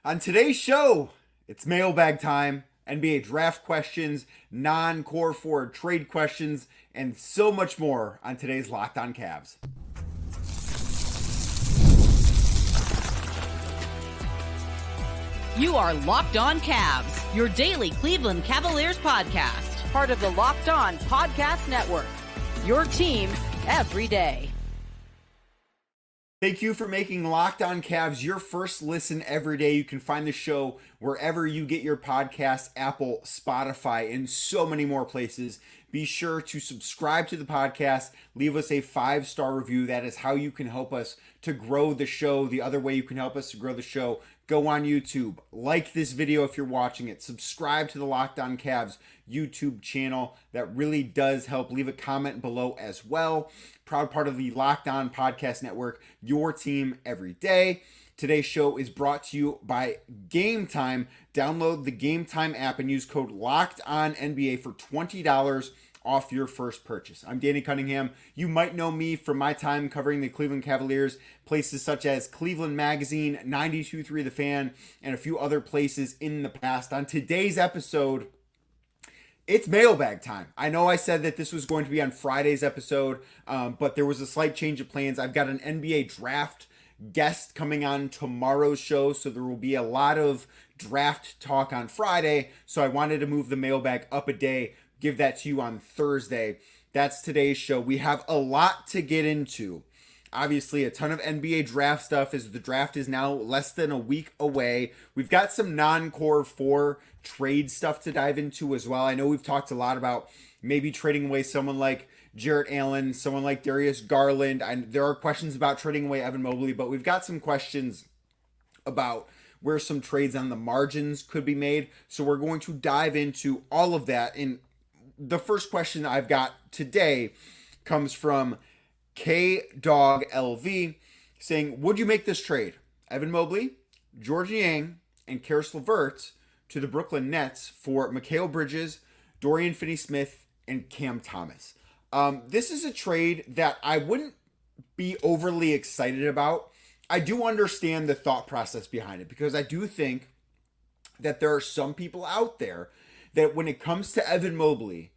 On today's show, it's mailbag time, NBA draft questions, non-core forward trade questions, and so much more on today's Locked On Cavs. You are Locked On Cavs, your daily Cleveland Cavaliers podcast. Part of the Locked On Podcast Network, your team every day. Thank you for making Locked On Cavs your first listen every day. You can find the show wherever you get your podcasts, Apple, Spotify, and so many more places. Be sure to subscribe to the podcast. Leave us a 5-star review. That is how you can help us to grow the show. The other way you can help us to grow the show, go on YouTube, like this video if you're watching it, subscribe to the Locked On Cavs YouTube channel. That really does help. Leave a comment below as well. Proud part of the Locked On Podcast Network, your team every day. Today's show is brought to you by Game Time. Download the Game Time app and use code LOCKEDONNBA for $20 off your first purchase. I'm Danny Cunningham. You might know me from my time covering the Cleveland Cavaliers, places such as Cleveland Magazine, 92.3 The Fan, and a few other places in the past. On today's episode, it's mailbag time. I know I said that this was going to be on Friday's episode, but there was a slight change of plans. I've got an NBA draft guest coming on tomorrow's show, so there will be a lot of draft talk on Friday. So I wanted to move the mailbag up a day, give that to you on Thursday. That's today's show. We have a lot to get into. Obviously, a ton of NBA draft stuff as the draft is now less than a week away. We've got some non-core 4 trade stuff to dive into as well. I know we've talked a lot about maybe trading away someone like Jarrett Allen, someone like Darius Garland. There are questions about trading away Evan Mobley, but we've got some questions about where some trades on the margins could be made. So we're going to dive into all of that. And the first question I've got today comes from KDogLV saying, would you make this trade? Evan Mobley, George Niang, and Karis LeVert to the Brooklyn Nets for Mikal Bridges, Dorian Finney-Smith, and Cam Thomas. This is a trade that I wouldn't be overly excited about. I do understand the thought process behind it because I do think that there are some people out there that when it comes to Evan Mobley,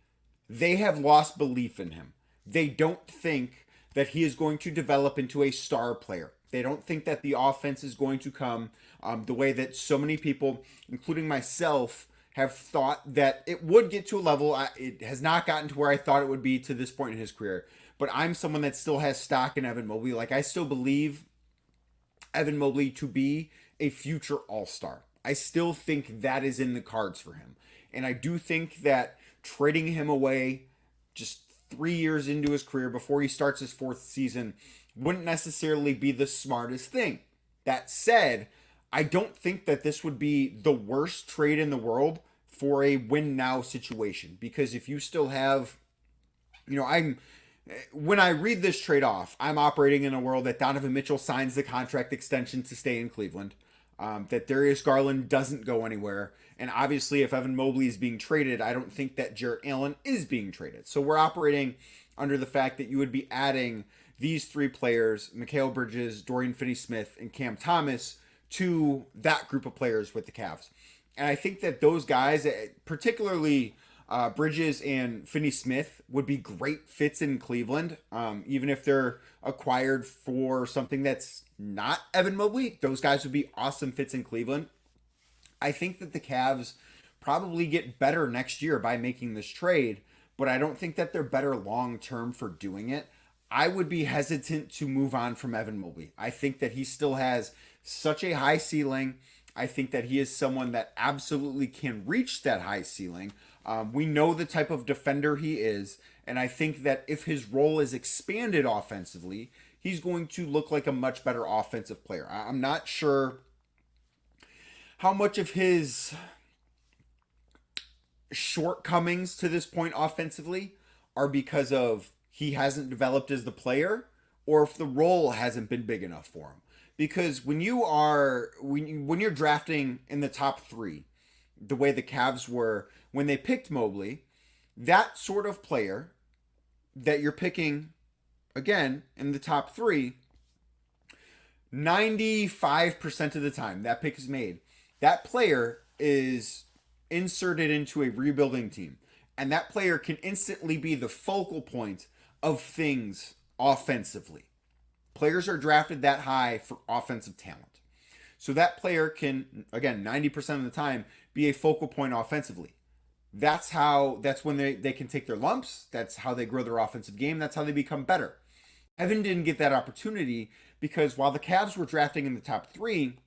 they have lost belief in him. They don't think that he is going to develop into a star player. They don't think that the offense is going to come the way that so many people, including myself, have thought that it would get to a level. It has not gotten to where I thought it would be to this point in his career. But I'm someone that still has stock in Evan Mobley. Like, I still believe Evan Mobley to be a future all-star. I still think that is in the cards for him. And I do think that trading him away just 3 years into his career before he starts his 4th season wouldn't necessarily be the smartest thing. That said, I don't think that this would be the worst trade in the world for a win now situation, because if you still have, when I read this trade off, I'm operating in a world that Donovan Mitchell signs the contract extension to stay in Cleveland, that Darius Garland doesn't go anywhere. And obviously, if Evan Mobley is being traded, I don't think that Jarrett Allen is being traded. So we're operating under the fact that you would be adding these 3 players, Mikal Bridges, Dorian Finney-Smith, and Cam Thomas, to that group of players with the Cavs. And I think that those guys, particularly Bridges and Finney-Smith, would be great fits in Cleveland. Even if they're acquired for something that's not Evan Mobley, those guys would be awesome fits in Cleveland. I think that the Cavs probably get better next year by making this trade, but I don't think that they're better long-term for doing it. I would be hesitant to move on from Evan Mobley. I think that he still has such a high ceiling. I think that he is someone that absolutely can reach that high ceiling. We know the type of defender he is, and I think that if his role is expanded offensively, he's going to look like a much better offensive player. I'm not sure how much of his shortcomings to this point offensively are because of he hasn't developed as the player, or if the role hasn't been big enough for him. Because when you're drafting in the top 3, the way the Cavs were when they picked Mobley, that sort of player that you're picking again in the top 3 95% of the time that pick is made, that player is inserted into a rebuilding team. And that player can instantly be the focal point of things offensively. Players are drafted that high for offensive talent. So that player can, again, 90% of the time, be a focal point offensively. That's when they can take their lumps. That's how they grow their offensive game. That's how they become better. Evan didn't get that opportunity because while the Cavs were drafting in the top 3,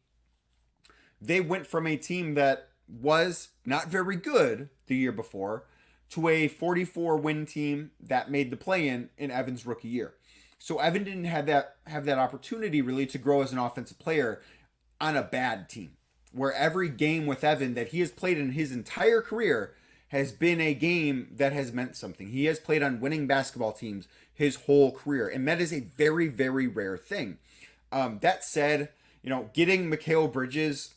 they went from a team that was not very good the year before to a 44-win team that made the play-in Evan's rookie year. So Evan didn't have that opportunity really to grow as an offensive player on a bad team, where every game with Evan that he has played in his entire career has been a game that has meant something. He has played on winning basketball teams his whole career, and that is a very, very rare thing. That said, getting Mikal Bridges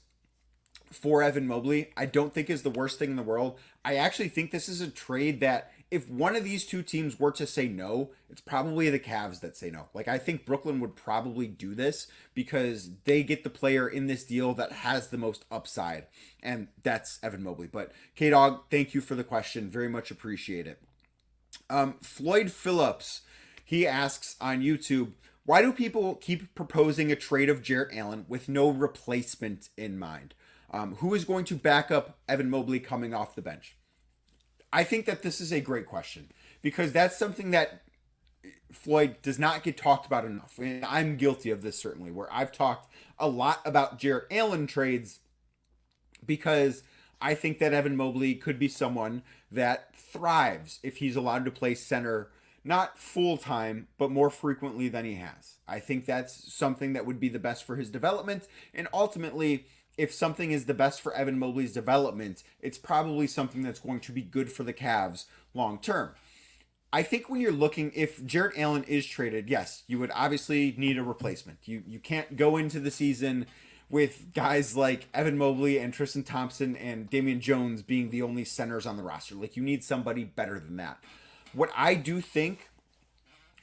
for Evan Mobley, I don't think is the worst thing in the world. I actually think this is a trade that if one of these two teams were to say no, it's probably the Cavs that say no. Like, I think Brooklyn would probably do this because they get the player in this deal that has the most upside, and that's Evan Mobley. But K-Dog, thank you for the question. Very much appreciate it. Floyd Phillips, he asks on YouTube, why do people keep proposing a trade of Jarrett Allen with no replacement in mind? Who is going to back up Evan Mobley coming off the bench? I think that this is a great question because that's something that Floyd does not get talked about enough. And I'm guilty of this certainly, where I've talked a lot about Jarrett Allen trades because I think that Evan Mobley could be someone that thrives if he's allowed to play center, not full time, but more frequently than he has. I think that's something that would be the best for his development. And ultimately, if something is the best for Evan Mobley's development, it's probably something that's going to be good for the Cavs long term. I think when you're looking, if Jarrett Allen is traded, yes, you would obviously need a replacement. You can't go into the season with guys like Evan Mobley and Tristan Thompson and Damian Jones being the only centers on the roster. Like, you need somebody better than that. What I do think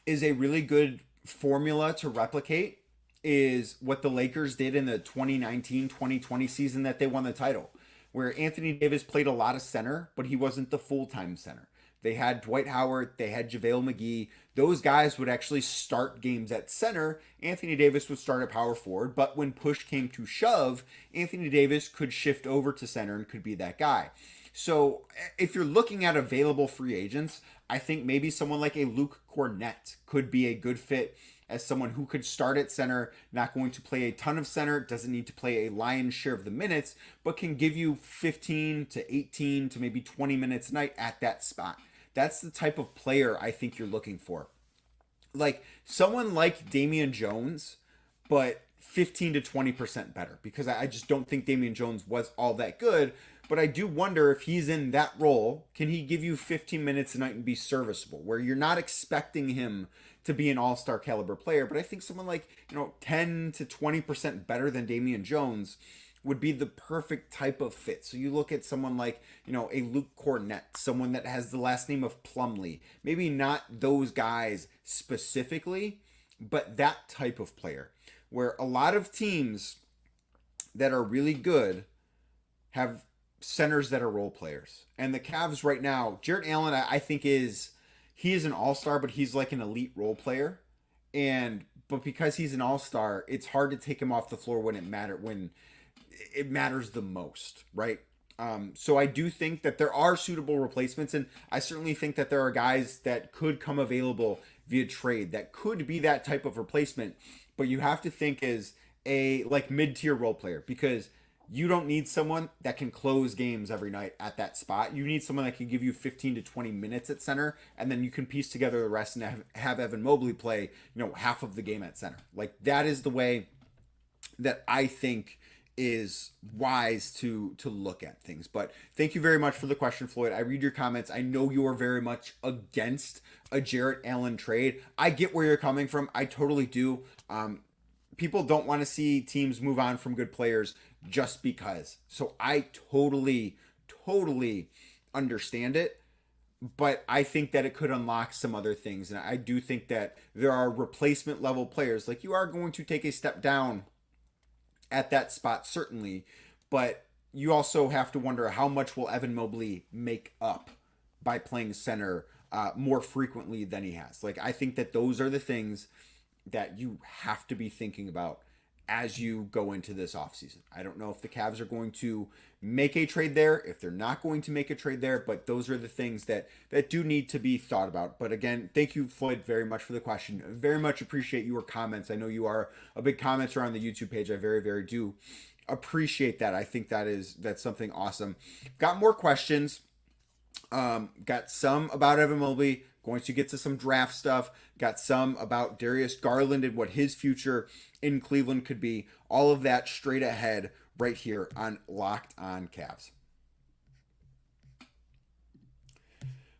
is a really good formula to replicate is what the Lakers did in the 2019-2020 season that they won the title, where Anthony Davis played a lot of center, but he wasn't the full-time center. They had Dwight Howard, they had JaVale McGee. Those guys would actually start games at center. Anthony Davis would start at power forward, but when push came to shove, Anthony Davis could shift over to center and could be that guy. So if you're looking at available free agents, I think maybe someone like a Luke Cornett could be a good fit as someone who could start at center, not going to play a ton of center, doesn't need to play a lion's share of the minutes, but can give you 15 to 18 to maybe 20 minutes a night at that spot. That's the type of player I think you're looking for. Like someone like Damian Jones, but 15 to 20% better, because I just don't think Damian Jones was all that good. But I do wonder if he's in that role, can he give you 15 minutes a night and be serviceable, where you're not expecting him to be an all-star caliber player. But I think someone like, 10 to 20% better than Damian Jones would be the perfect type of fit. So you look at someone like, a Luke Cornett, someone that has the last name of Plumlee. Maybe not those guys specifically, but that type of player, where a lot of teams that are really good have centers that are role players. And the Cavs right now, Jarrett Allen, I think he is an all-star, but he's like an elite role player. But because he's an all-star, it's hard to take him off the floor when it matters the most, right? So I do think that there are suitable replacements, and I certainly think that there are guys that could come available via trade that could be that type of replacement. But you have to think as a mid-tier role player, because you don't need someone that can close games every night at that spot. You need someone that can give you 15 to 20 minutes at center, and then you can piece together the rest and have Evan Mobley play, half of the game at center. Like, that is the way that I think is wise to look at things. But thank you very much for the question, Floyd. I read your comments. I know you are very much against a Jarrett Allen trade. I get where you're coming from. I totally do. People don't want to see teams move on from good players just because. So I totally understand it. but I think that it could unlock some other things. And I do think that there are replacement level players. Like, you are going to take a step down at that spot, certainly. But you also have to wonder, how much will Evan Mobley make up by playing center more frequently than he has? Like, I think that those are the things that you have to be thinking about as you go into this offseason. I don't know if the Cavs are going to make a trade there, if they're not going to make a trade there, but those are the things that do need to be thought about. But again, thank you, Floyd, very much for the question. Very much appreciate your comments. I know you are a big commenter on the YouTube page. I very, very do appreciate that. I think that's something awesome. Got more questions. Got some about Evan Mobley. Going to get to some draft stuff. Got some about Darius Garland and what his future in Cleveland could be. All of that straight ahead right here on Locked On Cavs.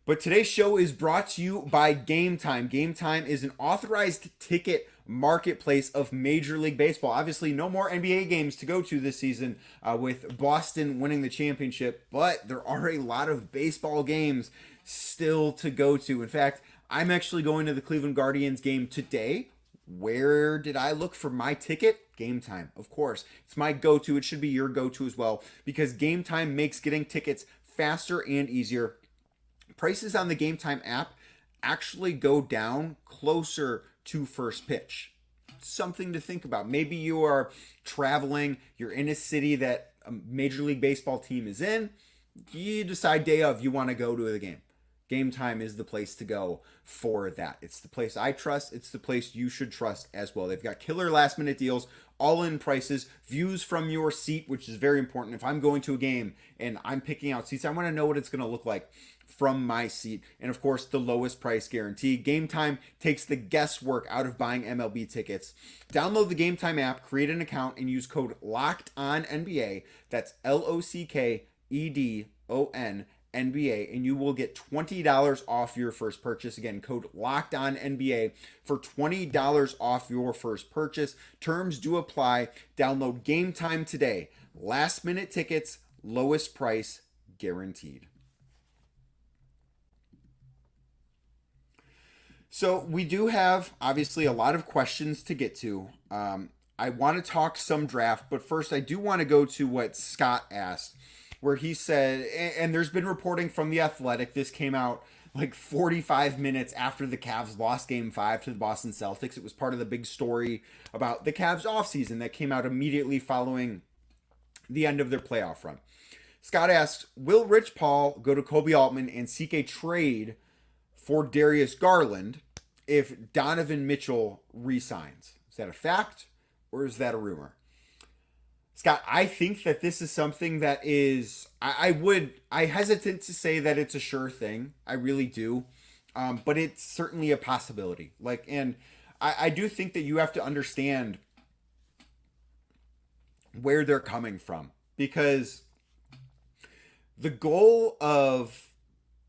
But today's show is brought to you by Game Time. Game Time is an authorized ticket marketplace of Major League Baseball. Obviously, no more NBA games to go to this season with Boston winning the championship, but there are a lot of baseball games still to go to. In fact, I'm actually going to the Cleveland Guardians game today. Where did I look for my ticket? Game Time, of course. It's my go-to. It should be your go-to as well, because Game Time makes getting tickets faster and easier. Prices on the Game Time app actually go down closer to first pitch. Something to think about. Maybe you are traveling, you're in a city that a Major League Baseball team is in, you decide day of you want to go to the game. Game Time is the place to go for that. It's the place I trust. It's the place you should trust as well. They've got killer last minute deals, all-in prices, views from your seat, which is very important. If I'm going to a game and I'm picking out seats, I want to know what it's going to look like from my seat. And of course, the lowest price guarantee. Game Time takes the guesswork out of buying MLB tickets. Download the Game Time app, create an account, and use code LOCKEDONNBA. That's LOCKEDON NBA, and you will get $20 off your first purchase. Again, code LOCKEDONNBA for $20 off your first purchase. Terms do apply. Download Game Time today. Last minute tickets, lowest price guaranteed. So we do have, obviously, a lot of questions to get to. I want to talk some draft, but first I do want to go to what Scott asked, where he said, and there's been reporting from The Athletic, this came out like 45 minutes after the Cavs lost Game 5 to the Boston Celtics. It was part of the big story about the Cavs offseason that came out immediately following the end of their playoff run. Scott asks, will Rich Paul go to Kobe Altman and seek a trade for Darius Garland if Donovan Mitchell resigns? Is that a fact or is that a rumor? Scott, I think that this is something that is, I hesitant to say that it's a sure thing. I really do. But it's certainly a possibility. And I do think that you have to understand where they're coming from, because the goal of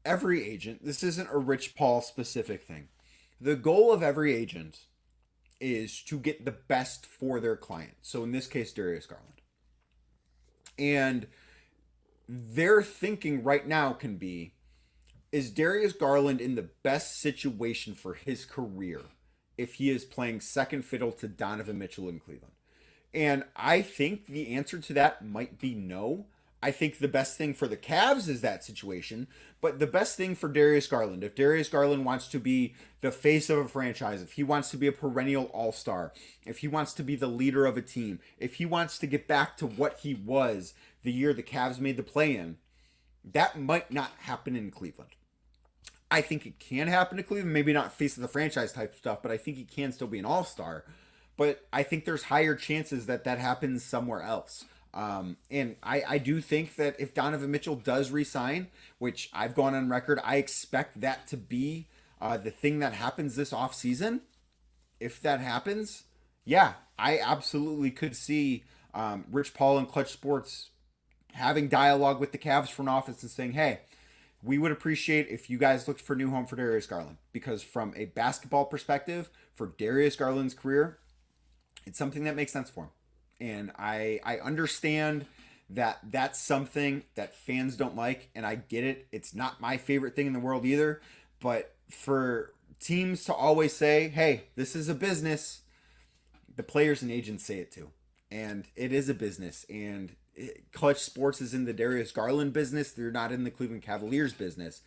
every agent, this isn't a Rich Paul specific thing. The goal of every agent is to get the best for their client. So in this case, Darius Garland. And their thinking right now can be, is Darius Garland in the best situation for his career if he is playing second fiddle to Donovan Mitchell in Cleveland? And I think the answer to that might be no. I think the best thing for the Cavs is that situation, but the best thing for Darius Garland, if Darius Garland wants to be the face of a franchise, if he wants to be a perennial all-star, if he wants to be the leader of a team, if he wants to get back to what he was the year the Cavs made the play-in, that might not happen in Cleveland. I think it can happen to Cleveland, maybe not face of the franchise type stuff, but I think he can still be an all-star. But I think there's higher chances that that happens somewhere else. And I do think that if Donovan Mitchell does resign, which I've gone on record, I expect that to be the thing that happens this offseason. If that happens, yeah, I absolutely could see Rich Paul and Clutch Sports having dialogue with the Cavs front office and saying, hey, we would appreciate if you guys looked for a new home for Darius Garland. Because from a basketball perspective, for Darius Garland's career, it's something that makes sense for him. And I understand that's something that fans don't like, and I get it. It's not my favorite thing in the world either, but for teams to always say, hey, this is a business, the players and agents say it too. And it is a business, and Clutch Sports is in the Darius Garland business. They're not in the Cleveland Cavaliers business.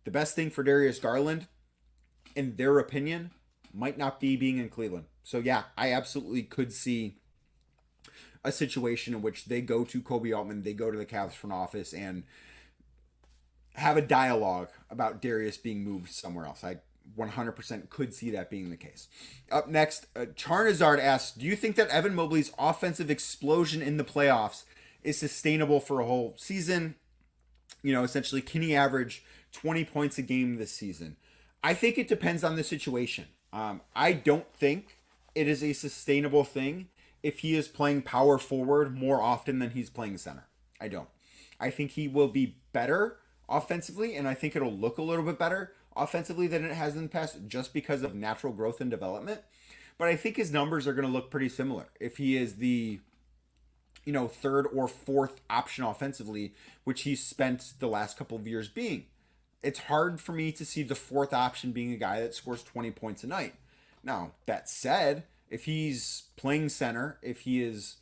The best thing for Darius Garland, in their opinion, might not be being in Cleveland. So yeah, I absolutely could see a situation in which they go to Kobe Altman, they go to the Cavs front office and have a dialogue about Darius being moved somewhere else. I 100% could see that being the case. Up next, Charnazard asks, do you think that Evan Mobley's offensive explosion in the playoffs is sustainable for a whole season? You know, essentially, can he average 20 points a game this season? I think it depends on the situation. I don't think it is a sustainable thing if he is playing power forward more often than he's playing center. I don't. I think he will be better offensively, and I think it'll look a little bit better offensively than it has in the past just because of natural growth and development. But I think his numbers are going to look pretty similar if he is the, you know, third or fourth option offensively, which he's spent the last couple of years being. It's hard for me to see the fourth option being a guy that scores 20 points a night. Now, that said, if he's playing center, if he is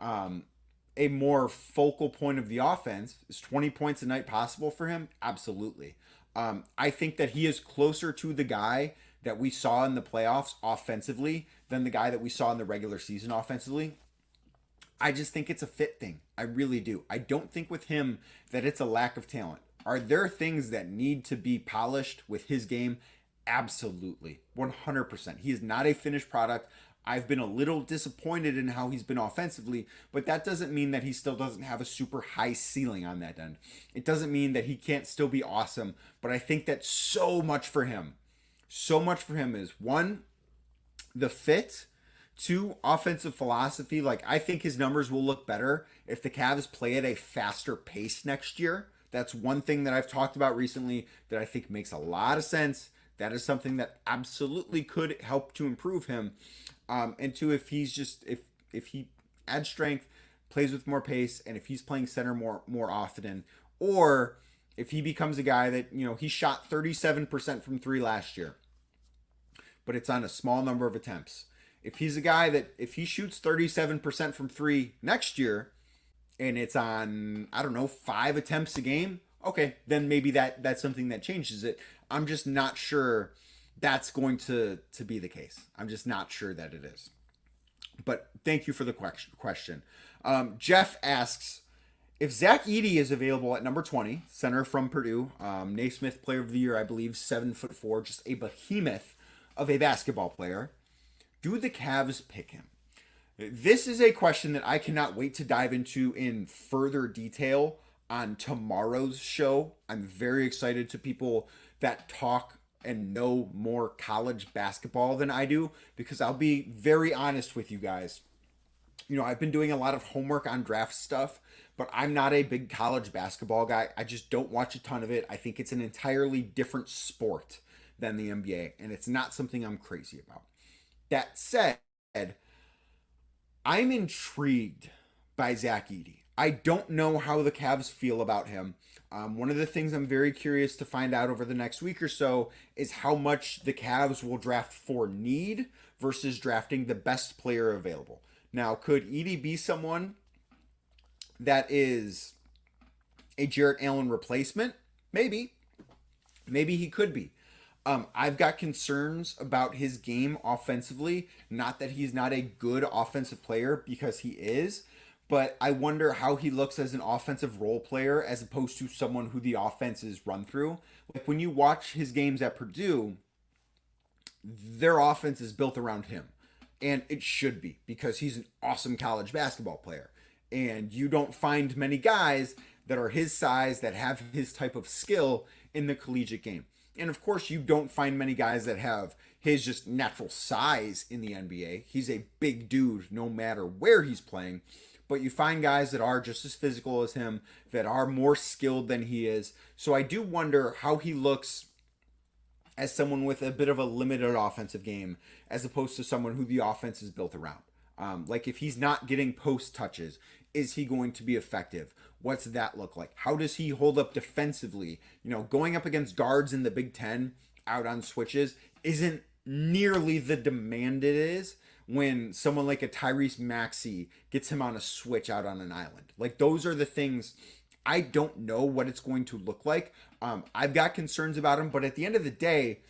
a more focal point of the offense, is 20 points a night possible for him? Absolutely. I think that he is closer to the guy that we saw in the playoffs offensively than the guy that we saw in the regular season offensively. I just think it's a fit thing. I really do. I don't think with him that it's a lack of talent. Are there things that need to be polished with his game? Absolutely. 100%. He is not a finished product. I've been a little disappointed in how he's been offensively, but that doesn't mean that he still doesn't have a super high ceiling on that end. It doesn't mean that he can't still be awesome, but I think that so much for him is one, the fit, two, offensive philosophy. Like, I think his numbers will look better if the Cavs play at a faster pace next year. That's one thing that I've talked about recently that I think makes a lot of sense. That is something that absolutely could help to improve him. And two, if he's just if he adds strength, plays with more pace, and if he's playing center more often, or if he becomes a guy that, you know, he shot 37% from three last year, but it's on a small number of attempts. If he's a guy that if he shoots 37% from three next year, and it's on, I don't know, 5 attempts a game, okay, then maybe that's something that changes it. I'm just not sure that's going to be the case. I'm just not sure that it is. But thank you for the question. Jeff asks, if Zach Edey is available at number 20, center from Purdue, Naismith Player of the Year, I believe, 7'4", just a behemoth of a basketball player, do the Cavs pick him? This is a question that I cannot wait to dive into in further detail on tomorrow's show. I'm very excited to people that talk and know more college basketball than I do, because I'll be very honest with you guys. You know, I've been doing a lot of homework on draft stuff, but I'm not a big college basketball guy. I just don't watch a ton of it. I think it's an entirely different sport than the NBA, and it's not something I'm crazy about. That said, I'm intrigued by Zach Edey. I don't know how the Cavs feel about him. One of the things I'm very curious to find out over the next week or so is how much the Cavs will draft for need versus drafting the best player available. Now, could Edey be someone that is a Jarrett Allen replacement? Maybe. Maybe he could be. I've got concerns about his game offensively. Not that he's not a good offensive player, because he is. But I wonder how he looks as an offensive role player as opposed to someone who the offense is run through. Like, when you watch his games at Purdue, their offense is built around him. And it should be, because he's an awesome college basketball player. And you don't find many guys that are his size, that have his type of skill in the collegiate game. And of course, you don't find many guys that have his just natural size in the NBA. He's a big dude no matter where he's playing. But you find guys that are just as physical as him, that are more skilled than he is. So I do wonder how he looks as someone with a bit of a limited offensive game, as opposed to someone who the offense is built around. Like, if he's not getting post touches, is he going to be effective? What's that look like? How does he hold up defensively? Going up against guards in the Big Ten out on switches isn't nearly the demand it is when someone like a Tyrese Maxey gets him on a switch out on an island. Like, those are the things. I don't know what it's going to look like. I've got concerns about him, but at the end of the day,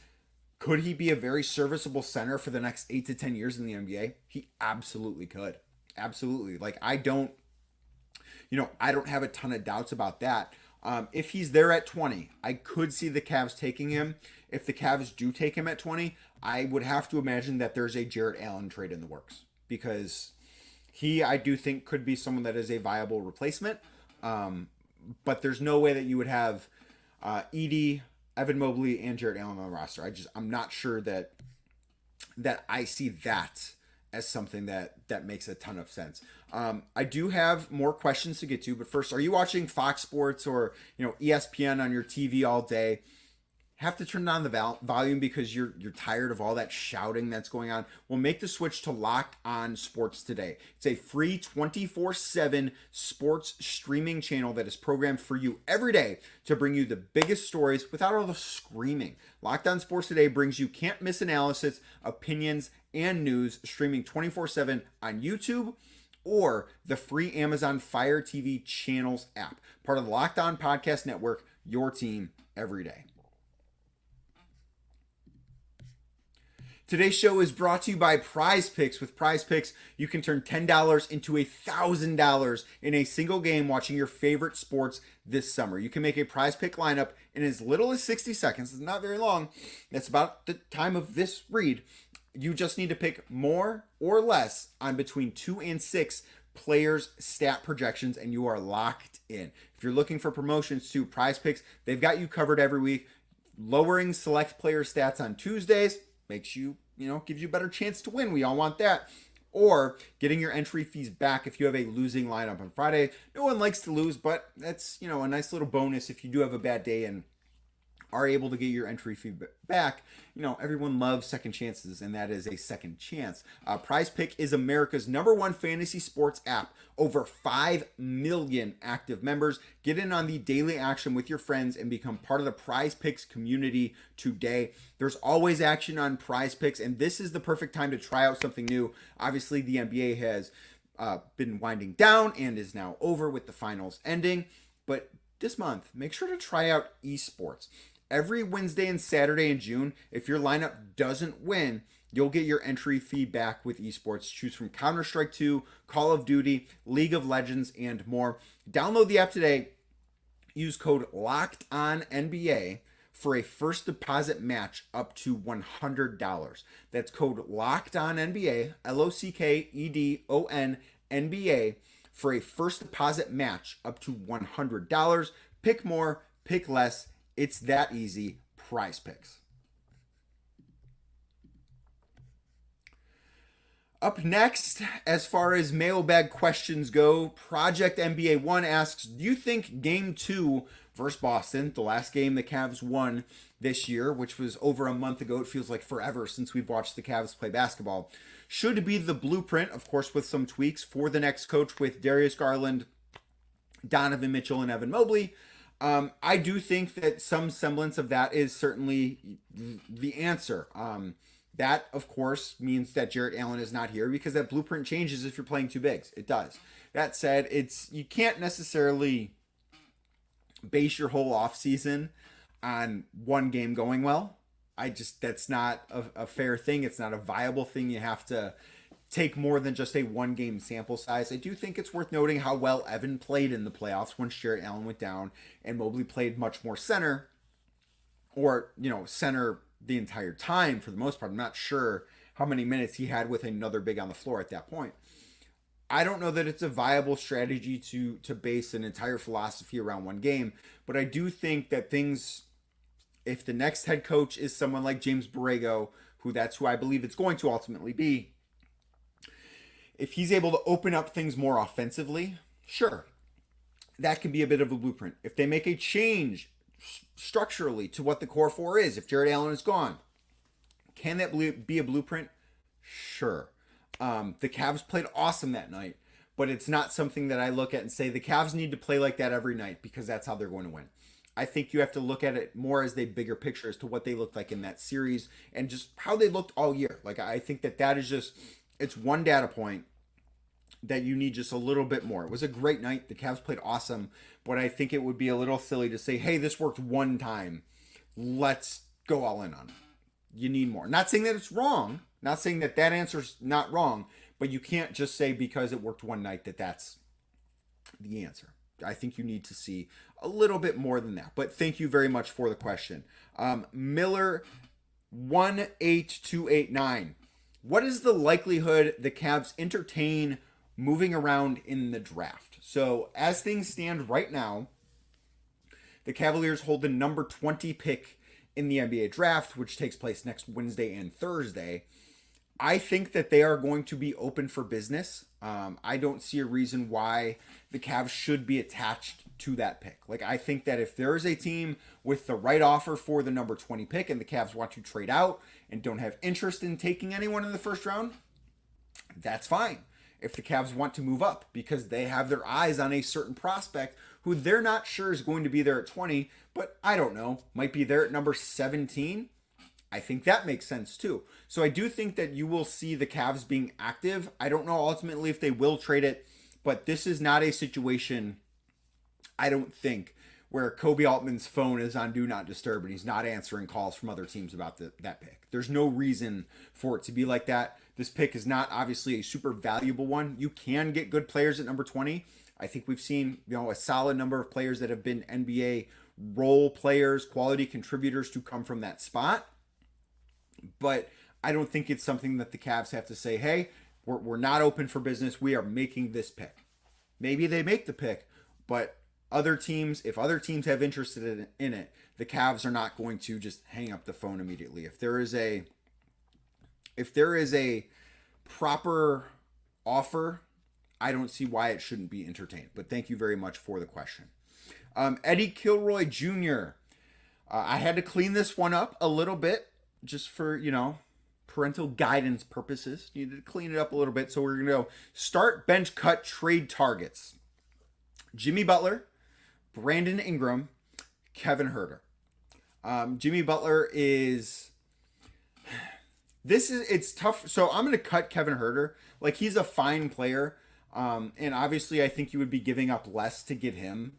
could he be a very serviceable center for the next 8 to 10 years in the NBA? He absolutely could. Absolutely. Like, I don't have a ton of doubts about that. If he's there at 20, I could see the Cavs taking him. If the Cavs do take him at 20, I would have to imagine that there's a Jarrett Allen trade in the works, because I do think could be someone that is a viable replacement. But there's no way that you would have Edey, Evan Mobley, and Jarrett Allen on the roster. I'm not sure that I see that as something that makes a ton of sense. I do have more questions to get to, but first, are you watching Fox Sports or ESPN on your TV all day? Have to turn down the volume because you're tired of all that shouting that's going on? Well, make the switch to Locked On Sports today. It's a free 24/7 sports streaming channel that is programmed for you every day to bring you the biggest stories without all the screaming. Locked On Sports today brings you can't miss analysis, opinions, and news, streaming 24/7 on YouTube or the free Amazon Fire TV channels app. Part of the Locked On Podcast Network, your team every day. Today's show is brought to you by PrizePicks. With PrizePicks, you can turn $10 into $1,000 in a single game watching your favorite sports this summer. You can make a PrizePick lineup in as little as 60 seconds. It's not very long. That's about the time of this read. You just need to pick more or less on between 2 and 6 players' stat projections, and you are locked in. If you're looking for promotions to PrizePicks, they've got you covered every week. Lowering select player stats on Tuesdays makes you, gives you a better chance to win. We all want that. Or getting your entry fees back if you have a losing lineup on Friday. No one likes to lose, but that's, a nice little bonus if you do have a bad day and are able to get your entry fee back. Everyone loves second chances, and that is a second chance. PrizePick is America's #1 fantasy sports app. Over 5 million active members. Get in on the daily action with your friends and become part of the PrizePicks community today. There's always action on PrizePicks, and this is the perfect time to try out something new. Obviously, the NBA has been winding down and is now over with the finals ending. But this month, make sure to try out esports. Every Wednesday and Saturday in June, if your lineup doesn't win, you'll get your entry fee back with esports. Choose from Counter-Strike 2, Call of Duty, League of Legends, and more. Download the app today. Use code LOCKEDONNBA for a first deposit match up to $100. That's code LOCKEDONNBA, LOCKEDONNBA, for a first deposit match up to $100. Pick more, pick less. It's that easy. PrizePicks. Up next, as far as mailbag questions go, Project NBA 1 asks, do you think Game 2 versus Boston, the last game the Cavs won this year, which was over a month ago, it feels like forever since we've watched the Cavs play basketball, should be the blueprint, of course with some tweaks, for the next coach with Darius Garland, Donovan Mitchell, and Evan Mobley? I do think that some semblance of that is certainly the answer. That, of course, means that Jarrett Allen is not here because that blueprint changes if you're playing two bigs. It does. That said, you can't necessarily base your whole offseason on one game going well. That's not a fair thing. It's not a viable thing. You have to take more than just a one game sample size. I do think it's worth noting how well Evan played in the playoffs once Jarrett Allen went down, and Mobley played much more center, or, center the entire time for the most part. I'm not sure how many minutes he had with another big on the floor at that point. I don't know that it's a viable strategy to base an entire philosophy around one game, but I do think that if the next head coach is someone like James Borrego, that's who I believe it's going to ultimately be, if he's able to open up things more offensively, sure, that can be a bit of a blueprint. If they make a change structurally to what the core four is, if Jarrett Allen is gone, can that be a blueprint? Sure. The Cavs played awesome that night, but it's not something that I look at and say the Cavs need to play like that every night because that's how they're going to win. I think you have to look at it more as the bigger picture as to what they looked like in that series and just how they looked all year. Like, I think that is just, it's one data point that you need just a little bit more. It was a great night. The Cavs played awesome, but I think it would be a little silly to say, hey, this worked one time. Let's go all in on it. You need more. Not saying that it's wrong. Not saying that answer's not wrong, but you can't just say because it worked one night that's the answer. I think you need to see a little bit more than that. But thank you very much for the question. Miller 18289. What is the likelihood the Cavs entertain moving around in the draft? So as things stand right now, the Cavaliers hold the number 20 pick in the NBA draft, which takes place next Wednesday and Thursday. I think that they are going to be open for business. I don't see a reason why the Cavs should be attached to that pick. Like, I think that if there is a team with the right offer for the number 20 pick and the Cavs want to trade out and don't have interest in taking anyone in the first round, that's fine. If the Cavs want to move up because they have their eyes on a certain prospect who they're not sure is going to be there at 20, but I don't know, might be there at number 17, I think that makes sense too. So I do think that you will see the Cavs being active. I don't know ultimately if they will trade it, but this is not a situation, I don't think, where Kobe Altman's phone is on Do Not Disturb and he's not answering calls from other teams about that pick. There's no reason for it to be like that. This pick is not obviously a super valuable one. You can get good players at number 20. I think we've seen, a solid number of players that have been NBA role players, quality contributors to come from that spot. But I don't think it's something that the Cavs have to say, hey, we're not open for business. We are making this pick. Maybe they make the pick, but if other teams have interest in it, the Cavs are not going to just hang up the phone immediately. If there is a proper offer, I don't see why it shouldn't be entertained. But thank you very much for the question. Eddie Kilroy Jr. I had to clean this one up a little bit just for, parental guidance purposes. Needed to clean it up a little bit. So we're going to go start, bench, cut, trade targets. Jimmy Butler, Brandon Ingram, Kevin Huerter. Jimmy Butler it's tough. So I'm going to cut Kevin Huerter. Like, he's a fine player. And obviously I think you would be giving up less to get him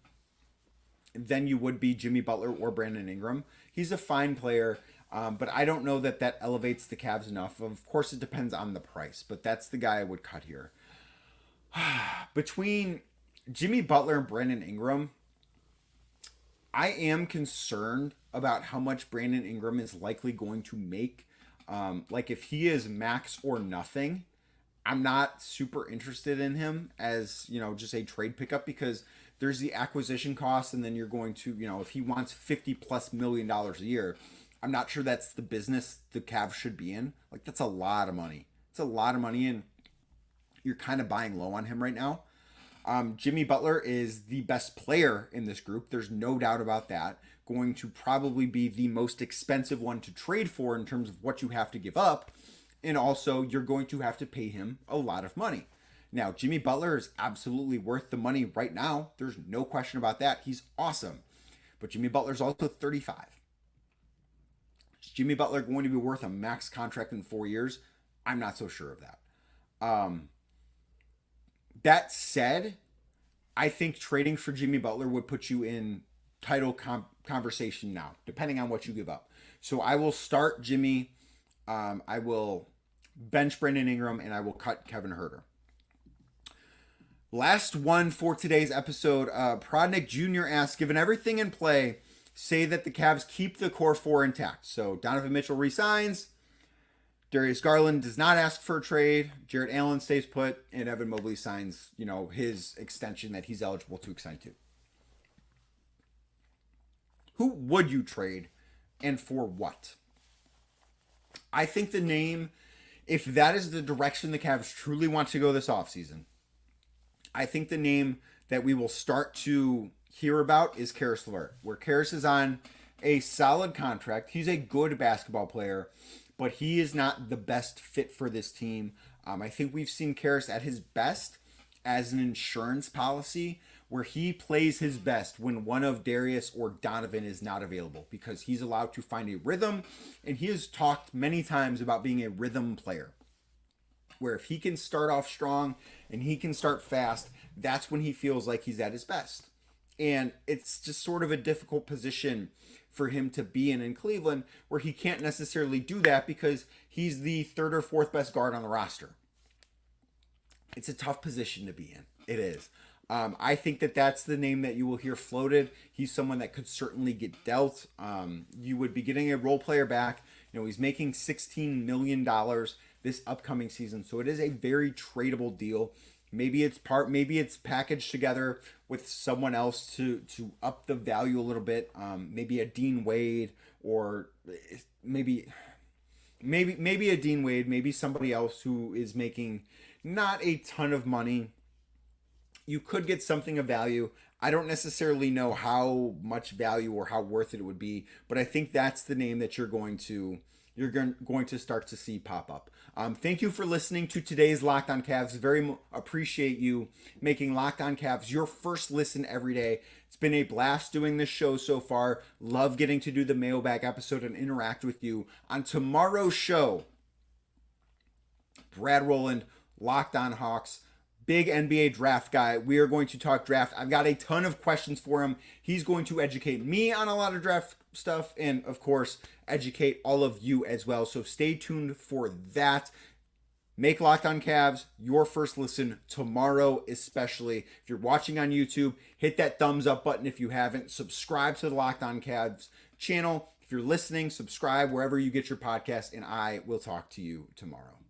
than you would be Jimmy Butler or Brandon Ingram. He's a fine player. But I don't know that elevates the Cavs enough. Of course, it depends on the price, but that's the guy I would cut here. Between Jimmy Butler and Brandon Ingram, I am concerned about how much Brandon Ingram is likely going to make. Like, if he is max or nothing, I'm not super interested in him as, just a trade pickup because there's the acquisition cost, and then you're going to, if he wants $50+ million a year, I'm not sure that's the business the Cavs should be in. Like, that's a lot of money. It's a lot of money, and you're kind of buying low on him right now. Jimmy Butler is the best player in this group. There's no doubt about that. Going to probably be the most expensive one to trade for in terms of what you have to give up. And also, you're going to have to pay him a lot of money. Now, Jimmy Butler is absolutely worth the money right now. There's no question about that. He's awesome. But Jimmy Butler's also 35. Is Jimmy Butler going to be worth a max contract in 4 years? I'm not so sure of that. That said, I think trading for Jimmy Butler would put you in title conversation now, depending on what you give up. So I will start Jimmy. I will bench Brandon Ingram, and I will cut Kevin Huerter. Last one for today's episode. Prodnick Jr. asks, given everything in play, say that the Cavs keep the core four intact. So Donovan Mitchell resigns. Darius Garland does not ask for a trade. Jarrett Allen stays put, and Evan Mobley signs, his extension that he's eligible to extend to. Who would you trade, and for what? I think the name, if that is the direction the Cavs truly want to go this offseason, I think the name that we will start to hear about is Caris LeVert, where Caris is on a solid contract. He's a good basketball player, but he is not the best fit for this team. I think we've seen Caris at his best as an insurance policy where he plays his best when one of Darius or Donovan is not available, because he's allowed to find a rhythm, and he has talked many times about being a rhythm player, where if he can start off strong and he can start fast, that's when he feels like he's at his best. And it's just sort of a difficult position for him to be in Cleveland, where he can't necessarily do that because he's the third or fourth best guard on the roster. It's a tough position to be in. It is. I think that that's the name that you will hear floated. He's someone that could certainly get dealt. You would be getting a role player back. You know, he's making $16 million this upcoming season, so it is a very tradable deal. Maybe it's packaged together with someone else to up the value a little bit. Maybe a Dean Wade, or maybe a Dean Wade, maybe somebody else who is making not a ton of money. You could get something of value. I don't necessarily know how much value or how worth it would be, but I think that's the name that you're going to start to see pop up. Thank you for listening to today's Locked On Cavs. Appreciate you making Locked On Cavs your first listen every day. It's been a blast doing this show so far. Love getting to do the mailbag episode and interact with you. On tomorrow's show, Brad Rowland, Locked On Hawks, big NBA draft guy. We are going to talk draft. I've got a ton of questions for him. He's going to educate me on a lot of draft stuff and, of course, educate all of you as well. So stay tuned for that. Make Locked On Cavs your first listen tomorrow, especially. If you're watching on YouTube, hit that thumbs up button if you haven't. Subscribe to the Locked On Cavs channel. If you're listening, subscribe wherever you get your podcast, and I will talk to you tomorrow.